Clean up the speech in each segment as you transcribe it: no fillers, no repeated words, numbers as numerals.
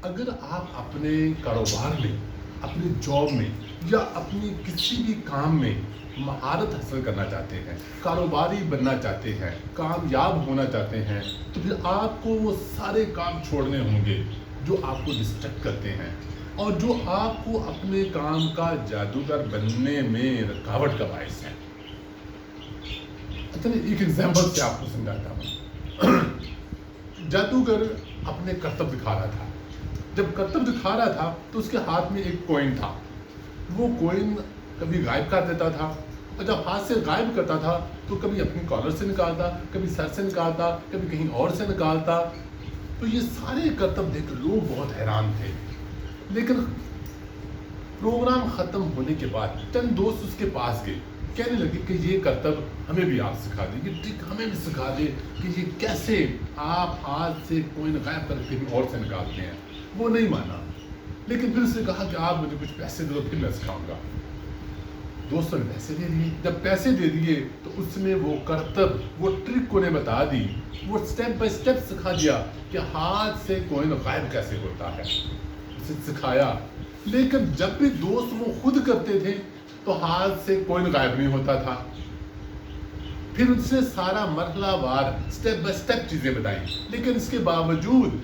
اگر آپ اپنے کاروبار میں، اپنی جاب میں یا اپنی کسی بھی کام میں مہارت حاصل کرنا چاہتے ہیں، کاروباری بننا چاہتے ہیں، کامیاب ہونا چاہتے ہیں، تو پھر آپ کو وہ سارے کام چھوڑنے ہوں گے جو آپ کو ڈسٹریکٹ کرتے ہیں اور جو آپ کو اپنے کام کا جادوگر بننے میں رکاوٹ کا باعث ہے۔ اچھا، ایک ایگزامپل سے آپ کو سمجھاتا ہوں۔ جادوگر اپنے کرتب دکھا رہا تھا۔ جب کرتب دکھا رہا تھا تو اس کے ہاتھ میں ایک کوئن تھا۔ وہ کوئن کبھی غائب کر دیتا تھا، اور جب ہاتھ سے غائب کرتا تھا تو کبھی اپنی کالر سے نکالتا، کبھی سر سے نکالتا، کبھی کہیں اور سے نکالتا۔ تو یہ سارے کرتب دیکھ کر لوگ بہت حیران تھے۔ لیکن پروگرام ختم ہونے کے بعد چند دوست اس کے پاس گئے، کہنے لگے کہ یہ کرتب ہمیں بھی آپ سکھا دیں، یہ ٹرک ہمیں بھی سکھا دیں کہ یہ کیسے آپ ہاتھ سے کوئن غائب کر کے کہیں اور سے نکالتے ہیں۔ وہ نہیں مانا، لیکن پھر اس نے کہا کہ آپ مجھے کچھ پیسے دو پھر میں سکھاؤں گا۔ دوستوں نے پیسے دے دیے۔ جب پیسے دے دیے تو اس نے وہ کرتب، وہ ٹرک انہیں بتا دی، وہ سٹیپ بائی سٹیپ سکھا دیا کہ ہاتھ سے کوئن غائب کیسے ہوتا ہے، اسے سکھایا۔ لیکن جب بھی دوست وہ خود کرتے تھے تو ہاتھ سے کوئن غائب نہیں ہوتا تھا۔ پھر اس نے سارا مرحلہ وار سٹیپ بائی سٹیپ چیزیں بتائیں، لیکن اس کے باوجود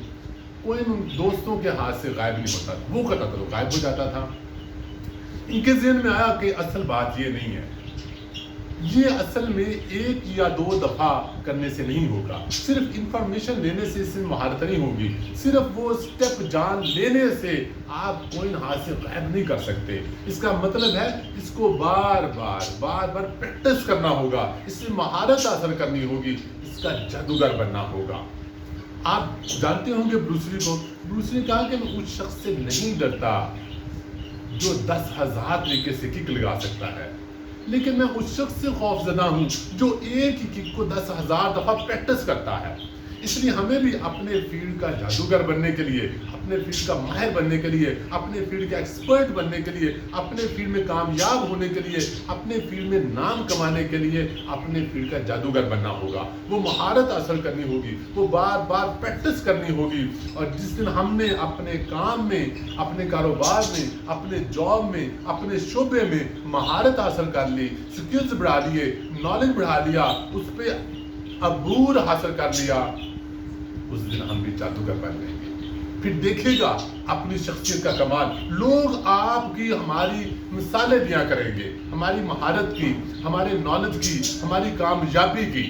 کوئن ان دوستوں کے ہاتھ سے غائب نہیں ہوتا تھا۔ وہ کرتا تھا تو غائب ہو جاتا تھا۔ ان کے ذہن میں آیا کہ اصل بات یہ نہیں ہے، یہ اصل میں ایک یا دو دفعہ کرنے سے نہیں ہوگا، صرف انفارمیشن لینے سے اس میں مہارت نہیں ہوگی، صرف وہ سٹیپ جان لینے سے آپ کوئن ہاتھ سے غائب نہیں کر سکتے۔ اس کا مطلب ہے اس کو بار بار پریکٹس کرنا ہوگا، اس میں مہارت حاصل کرنی ہوگی، اس کا جادوگر بننا ہوگا۔ آپ جانتے ہوں گے بروس لی کو۔ بروس لی نے کہا کہ میں اس شخص سے نہیں ڈرتا جو 10,000 طریقے سے کک لگا سکتا ہے، لیکن میں اس شخص سے خوف زدہ ہوں جو ایک ہی کک کو 10,000 دفعہ پریکٹس کرتا ہے۔ اس لیے ہمیں بھی اپنے فیلڈ کا جادوگر بننے کے لیے، اپنے فیلڈ کا ماہر بننے کے لیے، اپنے فیلڈ کا ایکسپرٹ بننے کے لیے، اپنے فیلڈ میں کامیاب ہونے کے لیے، اپنے فیلڈ میں نام کمانے کے لیے اپنے فیلڈ کا جادوگر بننا ہوگا۔ وہ مہارت حاصل کرنی ہوگی، وہ بار بار پریکٹس کرنی ہوگی، اور جس دن ہم نے اپنے کام میں، اپنے کاروبار میں، اپنے جاب میں، اپنے شعبے میں مہارت حاصل کر لی، سکلز بڑھا لیے، نالج بڑھا لیا، اس پہ عبور حاصل کر لیا، اس دن ہم بھی جادوگر بن جائیں گے۔ پھر دیکھے گا اپنی شخصیت کا کمال، لوگ آپ کی ہماری مثالیں دیا کریں گے، ہماری مہارت کی، ہمارے نالج کی، ہماری کامیابی کی۔